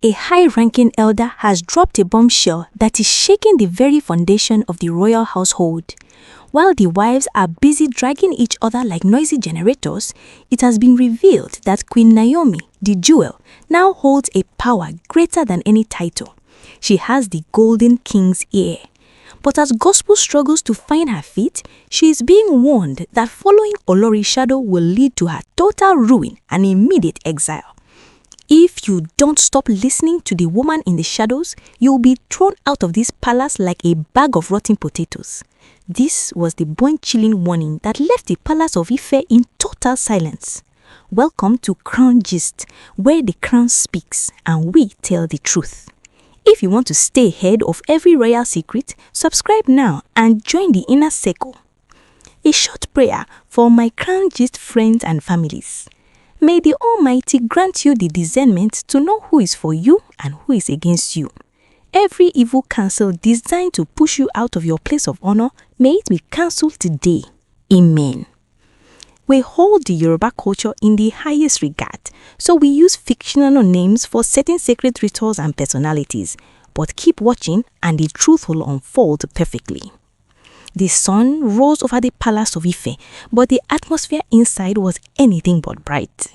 a high-ranking elder has dropped a bombshell that is shaking the very foundation of the royal household. While the wives are busy dragging each other like noisy generators, it has been revealed that Queen Naomi, the jewel, now holds a power greater than any title. She has the golden king's ear. But as gospel struggles to find her feet, she is being warned that following Olori's shadow will lead to her total ruin and immediate exile. If you don't stop listening to the woman in the shadows, you'll be thrown out of this palace like a bag of rotten potatoes. This was the bone-chilling warning that left the palace of Ife in total silence. Welcome to Crown Gist, where the crown speaks and we tell the truth. If you want to stay ahead of every royal secret, subscribe now and join the inner circle. A short prayer for my Crown Gist friends and families. May the Almighty grant you the discernment to know who is for you and who is against you. Every evil counsel designed to push you out of your place of honor, may it be cancelled today. Amen. We hold the Yoruba culture in the highest regard, so we use fictional names for certain sacred rituals and personalities. But keep watching and the truth will unfold perfectly. The sun rose over the palace of Ife, but the atmosphere inside was anything but bright.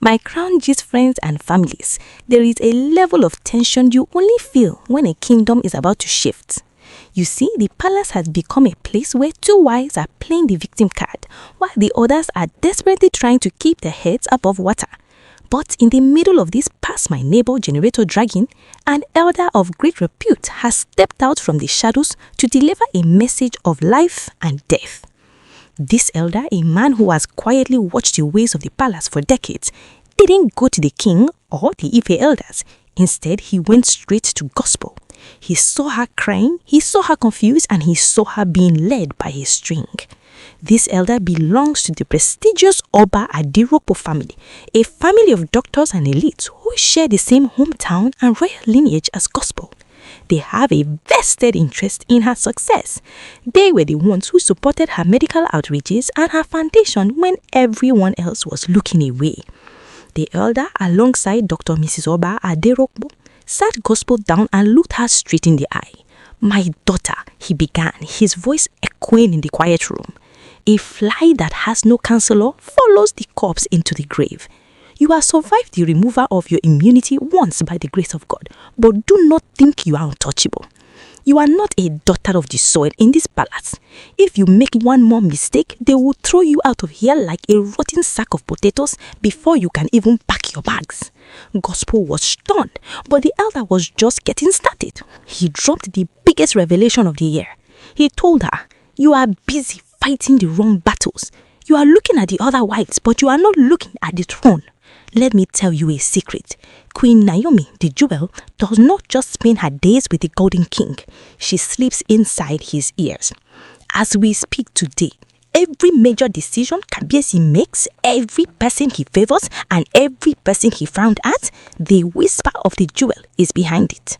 My Crown Gist friends and families, there is a level of tension you only feel when a kingdom is about to shift. You see, the palace has become a place where two wives are playing the victim card, while the others are desperately trying to keep their heads above water. But in the middle of this pass-my-neighbor generator dragging, an elder of great repute has stepped out from the shadows to deliver a message of life and death. This elder, a man who has quietly watched the ways of the palace for decades, didn't go to the king or the Ife elders. Instead, he went straight to gospel. He saw her crying, he saw her confused, and he saw her being led by a string. This elder belongs to the prestigious Oba Adiropo family, a family of doctors and elites who share the same hometown and royal lineage as gospel. They have a vested interest in her success. They were the ones who supported her medical outreaches and her foundation when everyone else was looking away. The elder, alongside Dr. Mrs. Oba Adiropo, sat gospel down and looked her straight in the eye. "My daughter," he began, his voice echoing in the quiet room. "A fly that has no counselor follows the corpse into the grave. You have survived the removal of your immunity once by the grace of God, but do not think you are untouchable. You are not a daughter of the soil in this palace. If you make one more mistake, they will throw you out of here like a rotten sack of potatoes before you can even pack your bags." Gospel was stunned, but the elder was just getting started. He dropped the biggest revelation of the year. He told her, "You are busy fighting the wrong battles. You are looking at the other wives, but you are not looking at the throne. Let me tell you a secret. Queen Naomi, the jewel, does not just spend her days with the golden king. She sleeps inside his ears. As we speak today, every major decision Kabiyesi makes, every person he favors, and every person he frowned at, the whisper of the jewel is behind it."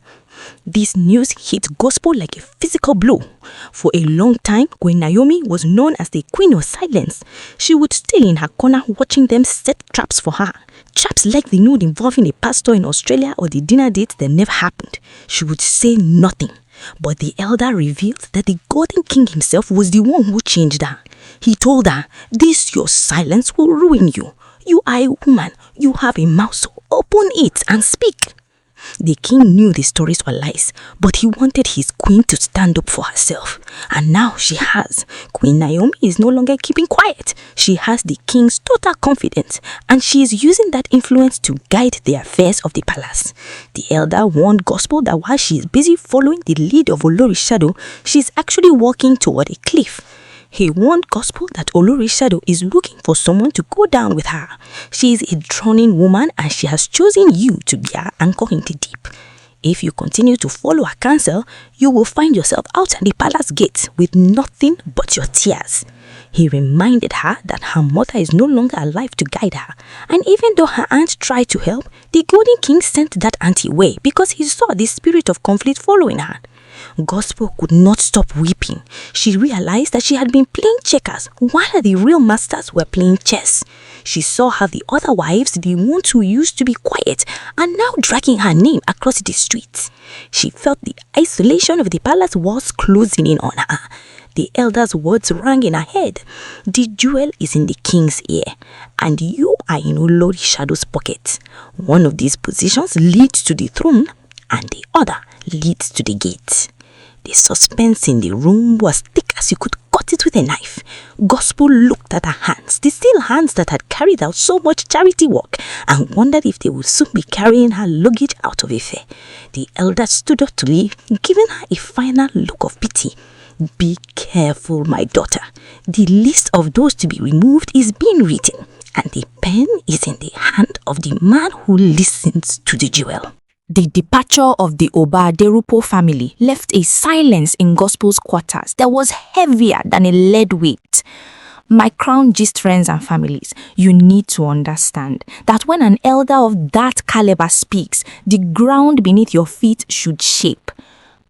This news hit gospel like a physical blow. For a long time, Queen Naomi was known as the Queen of Silence. She would stay in her corner watching them set traps for her. Traps like the nude involving a pastor in Australia or the dinner date that never happened. She would say nothing. But the elder revealed that the Golden King himself was the one who changed her. He told her, "This your silence will ruin you. You are a woman. You have a mouth, so open it and speak." The king knew the stories were lies, but he wanted his queen to stand up for herself. And now she has. Queen Naomi is no longer keeping quiet. She has the king's total confidence, and she is using that influence to guide the affairs of the palace. The elder warned gospel that while she is busy following the lead of Olori's shadow, she is actually walking toward a cliff. He warned gospel that Olori's shadow is looking for someone to go down with her. She is a drowning woman and she has chosen you to be her anchor in the deep. If you continue to follow her counsel, you will find yourself out at the palace gate with nothing but your tears. He reminded her that her mother is no longer alive to guide her, and even though her aunt tried to help, the Golden King sent that auntie away because he saw the spirit of conflict following her. Gospel could not stop weeping. She realized that she had been playing checkers while the real masters were playing chess. She saw how the other wives, the ones who used to be quiet, are now dragging her name across the streets. She felt the isolation of the palace walls closing in on her. The elder's words rang in her head. The jewel is in the king's ear, and you are in Olorishada's pocket. One of these positions leads to the throne, and the other leads to the gate. The suspense in the room was thick as you could cut it with a knife. Gospel looked at her hands, the still hands that had carried out so much charity work, and wondered if they would soon be carrying her luggage out of Ife. The elder stood up to leave, giving her a final look of pity. Be careful, my daughter. The list of those to be removed is being written, and the pen is in the hand of the man who listens to the jewel. The departure of the Oba Aderupo family left a silence in Gospel's quarters that was heavier than a lead weight. My crown gist friends and families, you need to understand that when an elder of that caliber speaks, the ground beneath your feet should shake.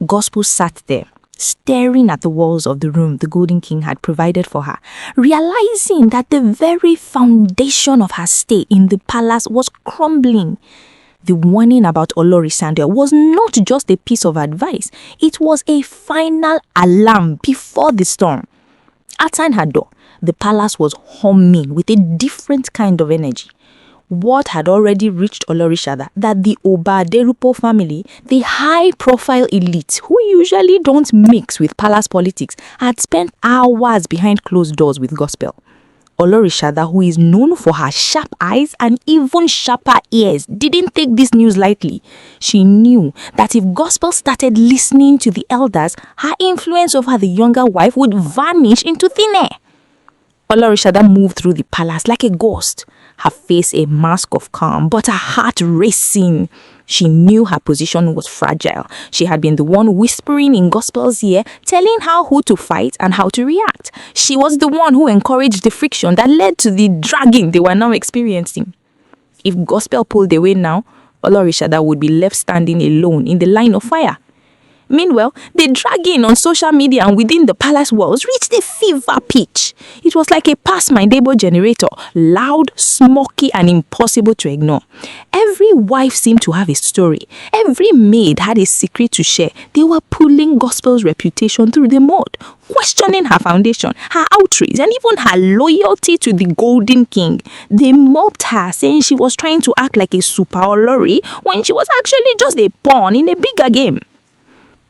Gospel sat there, staring at the walls of the room the Golden King had provided for her, realizing that the very foundation of her stay in the palace was crumbling. The warning about Olorisande was not just a piece of advice, it was a final alarm before the storm. Outside her door, the palace was humming with a different kind of energy. Word had already reached Olorishada that the Oba Aderupo family, the high-profile elite who usually don't mix with palace politics, had spent hours behind closed doors with Gospel. Olorishada, who is known for her sharp eyes and even sharper ears, didn't take this news lightly. She knew that if Gospel started listening to the elders, her influence over the younger wife would vanish into thin air. Olorishada moved through the palace like a ghost, her face a mask of calm, but her heart racing. She knew her position was fragile. She had been the one whispering in Gospel's ear, telling her who to fight and how to react. She was the one who encouraged the friction that led to the dragging they were now experiencing. If Gospel pulled away now, Olorishada would be left standing alone in the line of fire. Meanwhile, the dragging on social media and within the palace walls reached a fever pitch. It was like a pass-my-neighbor generator, loud, smoky, and impossible to ignore. Every wife seemed to have a story. Every maid had a secret to share. They were pulling Gospel's reputation through the mud, questioning her foundation, her outreach, and even her loyalty to the Golden King. They mobbed her, saying she was trying to act like a super Olori when she was actually just a pawn in a bigger game.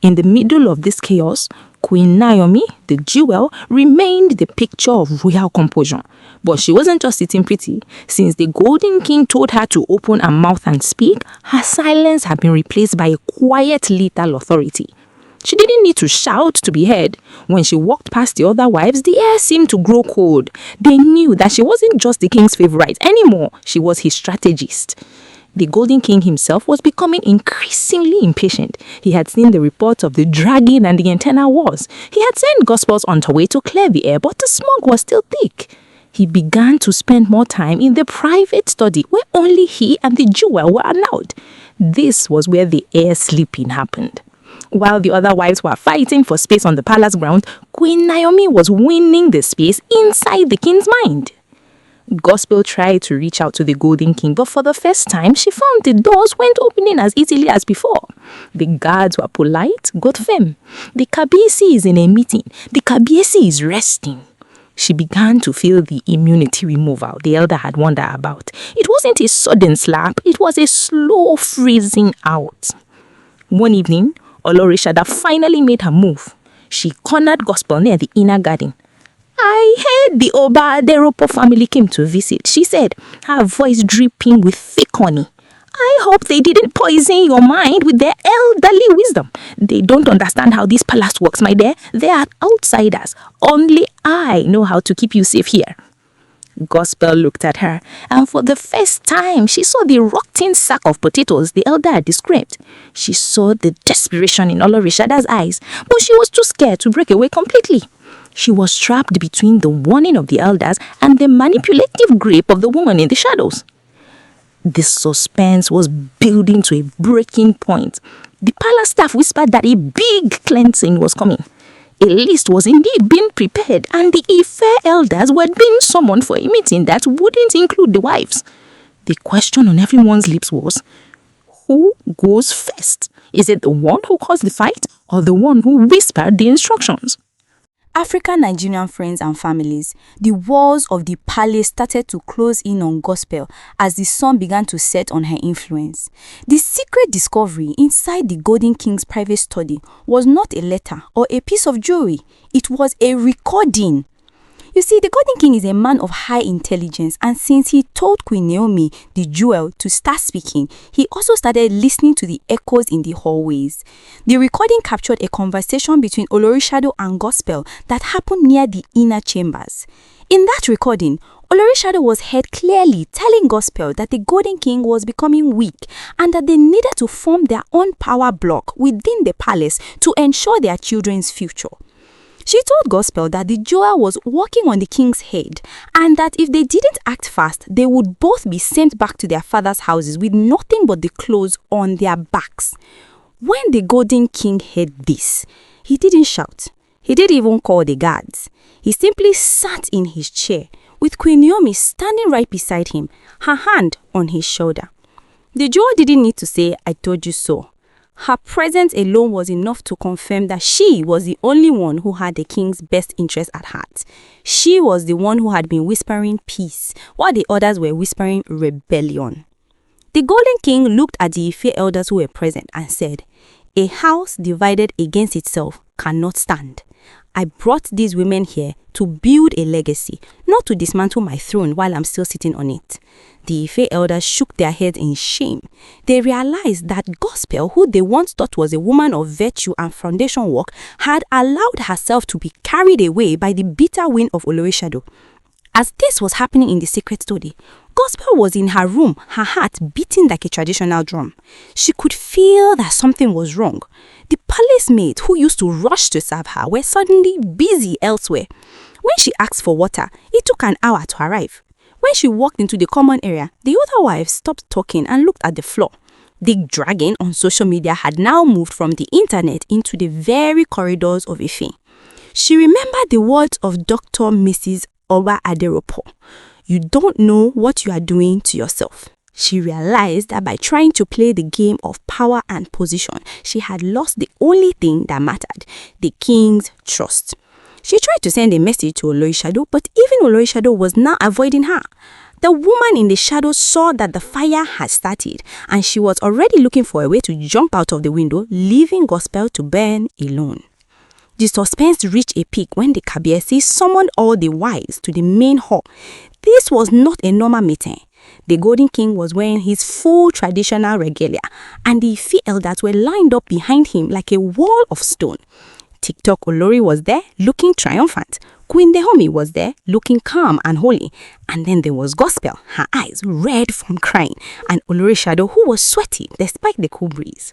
In the middle of this chaos, Queen Naomi, the jewel, remained the picture of royal composure. But she wasn't just sitting pretty. Since the Golden King told her to open her mouth and speak, her silence had been replaced by a quiet, lethal authority. She didn't need to shout to be heard. When she walked past the other wives, the air seemed to grow cold. They knew that she wasn't just the king's favorite anymore. She was his strategist. The Golden King himself was becoming increasingly impatient. He had seen the reports of the dragging and the internal wars. He had sent Gospels on her way to clear the air, but the smoke was still thick. He began to spend more time in the private study where only he and the jewel were allowed. This was where the air sleeping happened. While the other wives were fighting for space on the palace ground, Queen Naomi was winning the space inside the king's mind. Gospel tried to reach out to the Golden King, but for the first time, she found the doors weren't opening as easily as before. The guards were polite, got firm. The Kabiyesi is in a meeting. The Kabiyesi is resting. She began to feel the immunity removal the elder had warned her about. It wasn't a sudden slap, it was a slow freezing out. One evening, Olorishada finally made her move. She cornered Gospel near the inner garden. I heard the Oba Aderupo family came to visit, she said, her voice dripping with thick honey. I hope they didn't poison your mind with their elderly wisdom. They don't understand how this palace works, my dear. They are outsiders. Only I know how to keep you safe here. Gospel looked at her, and for the first time, she saw the rotting sack of potatoes the elder had described. She saw the desperation in Olorishada's eyes, but she was too scared to break away completely. She was trapped between the warning of the elders and the manipulative grip of the woman in the shadows. The suspense was building to a breaking point. The palace staff whispered that a big cleansing was coming. A list was indeed being prepared, and the Ife elders were being summoned for a meeting that wouldn't include the wives. The question on everyone's lips was, who goes first? Is it the one who caused the fight or the one who whispered the instructions? African Nigerian friends and families, the walls of the palace started to close in on Gospel as the sun began to set on her influence. The secret discovery inside the Golden King's private study was not a letter or a piece of jewelry, it was a recording. You see, the Golden King is a man of high intelligence, and since he told Queen Naomi, the jewel, to start speaking, he also started listening to the echoes in the hallways. The recording captured a conversation between Olorishado and Gospel that happened near the inner chambers. In that recording, Olorishado was heard clearly telling Gospel that the Golden King was becoming weak and that they needed to form their own power block within the palace to ensure their children's future. She told Gospel that the jewel was walking on the king's head and that if they didn't act fast, they would both be sent back to their father's houses with nothing but the clothes on their backs. When the Golden King heard this, he didn't shout. He didn't even call the guards. He simply sat in his chair with Queen Naomi standing right beside him, her hand on his shoulder. The jewel didn't need to say, "I told you so." Her presence alone was enough to confirm that she was the only one who had the king's best interest at heart. She was the one who had been whispering peace, while the others were whispering rebellion. The Golden King looked at the Ife elders who were present and said, "A house divided against itself cannot stand. I brought these women here to build a legacy, not to dismantle my throne while I'm still sitting on it." The Ife elders shook their heads in shame. They realized that Gospel, who they once thought was a woman of virtue and foundation work, had allowed herself to be carried away by the bitter wind of Olorishado. As this was happening in the secret study, Gospel was in her room, her heart beating like a traditional drum. She could feel that something was wrong. The palace maids who used to rush to serve her were suddenly busy elsewhere. When she asked for water, it took an hour to arrive. When she walked into the common area, the other wives stopped talking and looked at the floor. The dragging on social media had now moved from the internet into the very corridors of Ife. She remembered the words of Dr. Mrs. Oba Aderopo. "You don't know what you are doing to yourself." She realized that by trying to play the game of power and position, she had lost the only thing that mattered, the king's trust. She tried to send a message to Olorishado, but even Olorishado was now avoiding her. The woman in the shadows saw that the fire had started, and she was already looking for a way to jump out of the window, leaving Gospel to burn alone. The suspense reached a peak when the Kabiyesi summoned all the wives to the main hall. This was not a normal meeting. The Golden King was wearing his full traditional regalia, and the Ife elders were lined up behind him like a wall of stone. TikTok Olori was there, looking triumphant. Queen Naomi was there, looking calm and holy. And then there was Gospel, her eyes red from crying, and Olorishado, who was sweaty despite the cool breeze.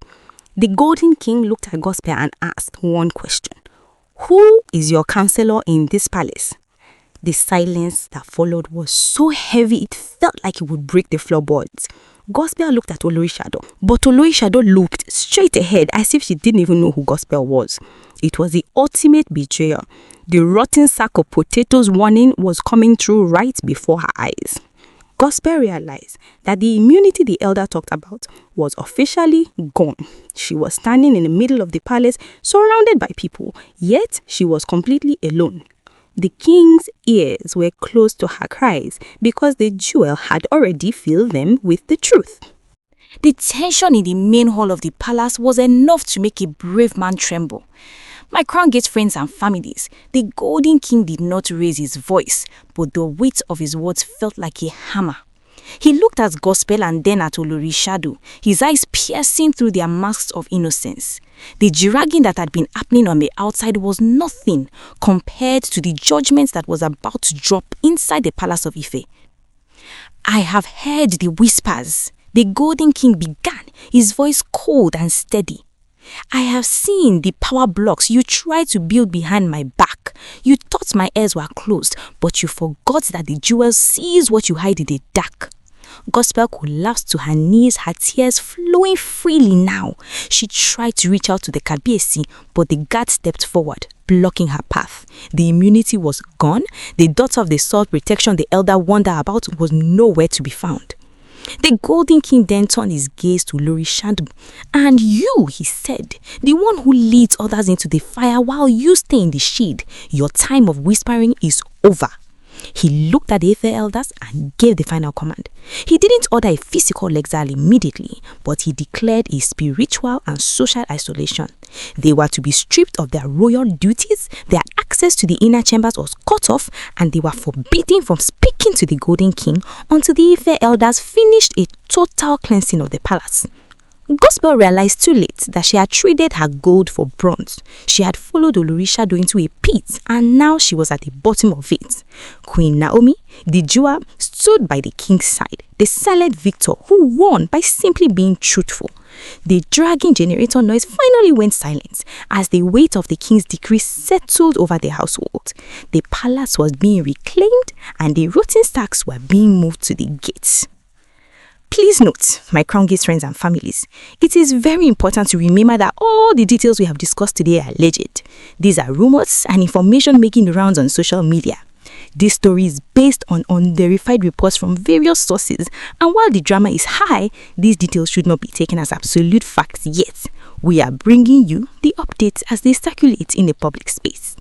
The Golden King looked at Gospel and asked one question. "Who is your counselor in this palace?" The silence that followed was so heavy it felt like it would break the floorboards. Gospel looked at Olorishado, but Olorishado looked straight ahead as if she didn't even know who Gospel was. It was the ultimate betrayal. The rotten sack of potatoes warning was coming through right before her eyes. Gospel realized that the immunity the elder talked about was officially gone. She was standing in the middle of the palace, surrounded by people, yet she was completely alone. The king's ears were close to her cries because the jewel had already filled them with the truth. The tension in the main hall of the palace was enough to make a brave man tremble. My Crown Gate friends and families, the Golden King did not raise his voice, but the weight of his words felt like a hammer. He looked at Gospel and then at Olorishado, his eyes piercing through their masks of innocence. The dragging that had been happening on the outside was nothing compared to the judgment that was about to drop inside the palace of Ife. "I have heard the whispers," the Golden King began, his voice cold and steady. "I have seen the power blocks you tried to build behind my back. You thought my ears were closed, but you forgot that the jewel sees what you hide in the dark." Gospel collapsed to her knees, her tears flowing freely now. She tried to reach out to the Kabiyesi, but the guard stepped forward. blocking her path. The immunity was gone. The daughter of the salt protection the elder warned her about was nowhere to be found. The Golden King then turned his gaze to Lorisha. "And you," he said, "the one who leads others into the fire while you stay in the shade, your time of whispering is over." He looked at the Ife elders and gave the final command. He didn't order a physical exile immediately, but he declared a spiritual and social isolation. They were to be stripped of their royal duties, their access to the inner chambers was cut off, and they were forbidden from speaking to the Golden King until the Ife elders finished a total cleansing of the palace. Gospel realized too late that she had traded her gold for bronze. She had followed Olorisha into a pit, and now she was at the bottom of it. Queen Naomi, the jewel, stood by the king's side, the silent victor who won by simply being truthful. The dragging generator noise finally went silent as the weight of the king's decree settled over the household. The palace was being reclaimed, and the rotting sacks were being moved to the gates. Please note, my Crown Gates friends and families, it is very important to remember that all the details we have discussed today are alleged. These are rumors and information making the rounds on social media. This story is based on unverified reports from various sources, and while the drama is high, these details should not be taken as absolute facts yet. We are bringing you the updates as they circulate in the public space.